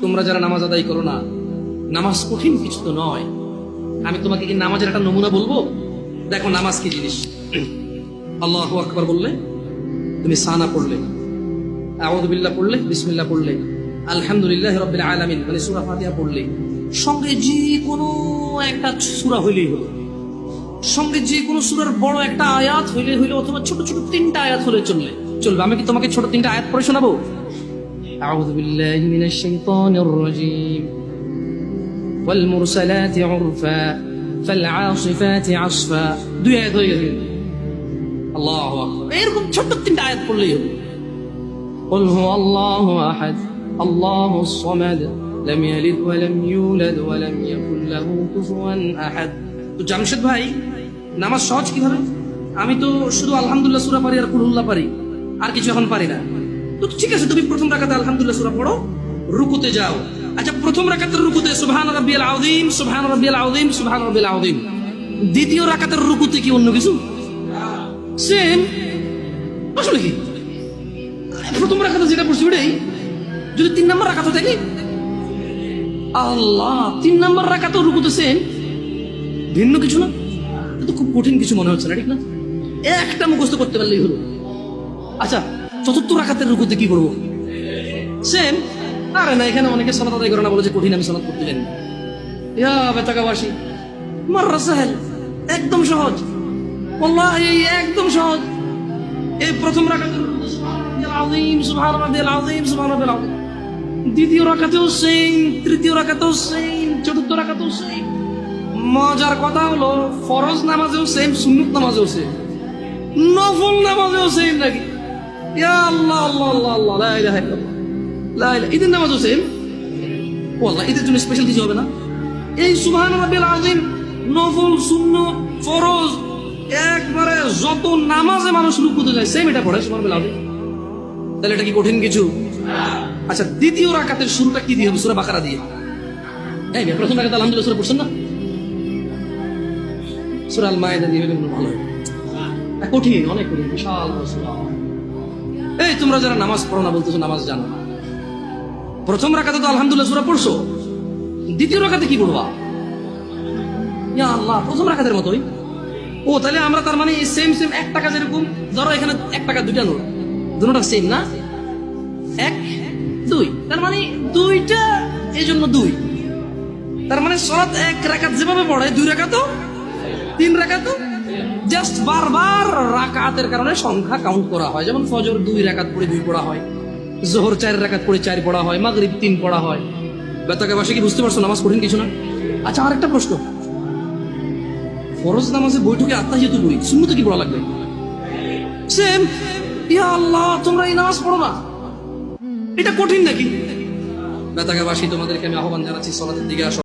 তোমরা যারা নামাজ আদায় করো না, নামাজ কঠিন কিছু তো নয়। আমি তোমাকে কি নামাজের একটা নমুনা বলবো? দেখো নামাজ কি জিনিস। আল্লাহু আকবার বললে, তুমি সানা পড়লে, আউযু বিল্লাহ পড়লে, বিসমিল্লাহ পড়লে, আলহামদুলিল্লাহি রাব্বিল আলামিন মানে সূরা ফাতিহা পড়লে, সঙ্গে যে কোনো একটা সূরা হইলেই হলো, সঙ্গে যে কোনো সূরার বড় একটা আয়াত হইলে হইলো, অথবা ছোট ছোট তিনটা আয়াত হলে চলবে। আমি কি তোমাকে ছোট তিনটা আয়াত পড়ে শোনাবো? أعوذ بالله من الشيطان الرجيم والمرسلات عرفا فالعاصفات عصفا দুই আয়াত হয়ে গেছে। আল্লাহু আকবার। এরকম ছোট তিনটা আয়াত পড়লেই হবে। قل هو الله أحد الله الصمد لم يلد ولم يولد ولم يكن له كفوا أحد। তো জামশেদ ভাই, নামাজ সহজ কিভাবে? আমি তো শুধু আলহামদুলিল্লাহ সূরা পারি আর কুল হুল্লাহ পারি, আর কিছু এখন পারি না। তো ঠিক আছে, তুমি প্রথম রাকাতে আলহামদুলিল্লাহ সূরা পড়ো, রুকুতে যাও। আচ্ছা, প্রথম রাকাতের রুকুতে সুবহান রাব্বিয়াল আযীম, সুবহান রাব্বিয়াল আযীম, সুবহান রাব্বিয়াল আযীম। দ্বিতীয় রাকাতের রুকুতে কি অন্য কিছু? সেম। আসলে কি প্রথম রাকাতে যেটা পড়ছি ওটাই, যদি তিন নম্বর রাকাতে থাকে, আল্লাহ, তিন নম্বর রাকাতেও রুকুতে সেম, ভিন্ন কিছু না। এটা তো খুব কঠিন কিছু মনে হচ্ছে না, ঠিক না? একটা মুখস্থ করতে পারলেই হলো। আচ্ছা, চতুর্থ রাকাতের রুকুতে কি করবো? সেম। আরে না, এখানে অনেকে সালাত আদায় করে না, বলে যে কঠিন, আমি সালাত করতে জানি। ইয়া বেতাকাবাসী, মাররা সাহেল, একদম সহজ, ওয়াল্লাহি একদম সহজ। এই প্রথম রাকাতের রুকুতে সুবহান রাব্বিয়াল আযীম, সুবহান রাব্বিয়াল আযীম। দ্বিতীয় রাকাতেও সেম, তৃতীয় রাকাতেও সেম, চতুর্থ রাকাতেও সেম। মজার কথা হলো, ফরজ নামাজেও সেম, সুন্নত নামাজেও সেম, নফল নামাজেও সেম নাকি? ইয়া আল্লাহ আল্লাহ আল্লাহ আল্লাহ, লা ইলাহা ইল্লাল্লাহ, লা ইলাহা। ঈদের নামাজও সেম। ওয়াল্লাহ, ঈদের জন্য স্পেশাল কিছু হবে না? এই সুবহান রাব্বিল আযীম, নফল, সুন্নত, ফরজ, একবারে যত নামাজে মানুষ রুকুতে যায় সেম এটা পড়ে সুবহান রাব্বিল আযীম। তাহলে এটা কি কঠিন কিছু? আচ্ছা, দ্বিতীয় রাকাতের শুরুটা কি দিয়ে হবে? সূরা বাকারা দিয়ে। এই প্রথম রাকাতে আলহামদুলিল্লাহ সূরা পড়ছেন না? সূরা আল মায়েদা দিয়ে হলে ভালো হয়। কঠিন, অনেক কঠিন, বিশাল সূরা। এই তোমরা যারা নামাজ পড়ো না, বলতেছো নামাজ জানো না, প্রথম রাকাতে তো আলহামদুলিল্লাহ সূরা পড়ছো, দ্বিতীয় রাকাতে কি পড়বা? ইয়া আল্লাহ, প্রথম রাকাতের মতোই। ও তাহলে আমরা তার মানে সেম সেম, এক টাকা যেরকম, ধরো এখানে এক টাকা দুইটা নোট, দুটোটা সেম না, এক দুই, তার মানে দুইটা, এই জন্য দুই। তার মানে সালাত এক রাকাত যেভাবে পড়ে, দুই রাকাতও, তিন রাকাতও, জাস্ট বারবার রাকাতের কারণে সংখ্যা কাউন্ট করা হয়। যেমন ফজর 2 রাকাত পড়ে 2 পড়া হয়, যোহর 4 রাকাত পড়ে 4 পড়া হয়, মাগরিব 3 পড়া হয়। বেতাকাবাসী কি বুঝতে পারছো নামাজ কঠিন কিছু না? আচ্ছা, আরেকটা প্রশ্ন, ফরজ নামাজে বৈঠকে আত্তাহিয়াতু পড়ি, সুন্নতে কি পড়া লাগবে? সেম। ইয়া আল্লাহ, তোমরা এই নামাজ পড়ো না, এটা কঠিন নাকি? বেতাকাবাসী, তোমাদেরকে আমি আহ্বান জানাচ্ছি, সালাতের দিকে আসো।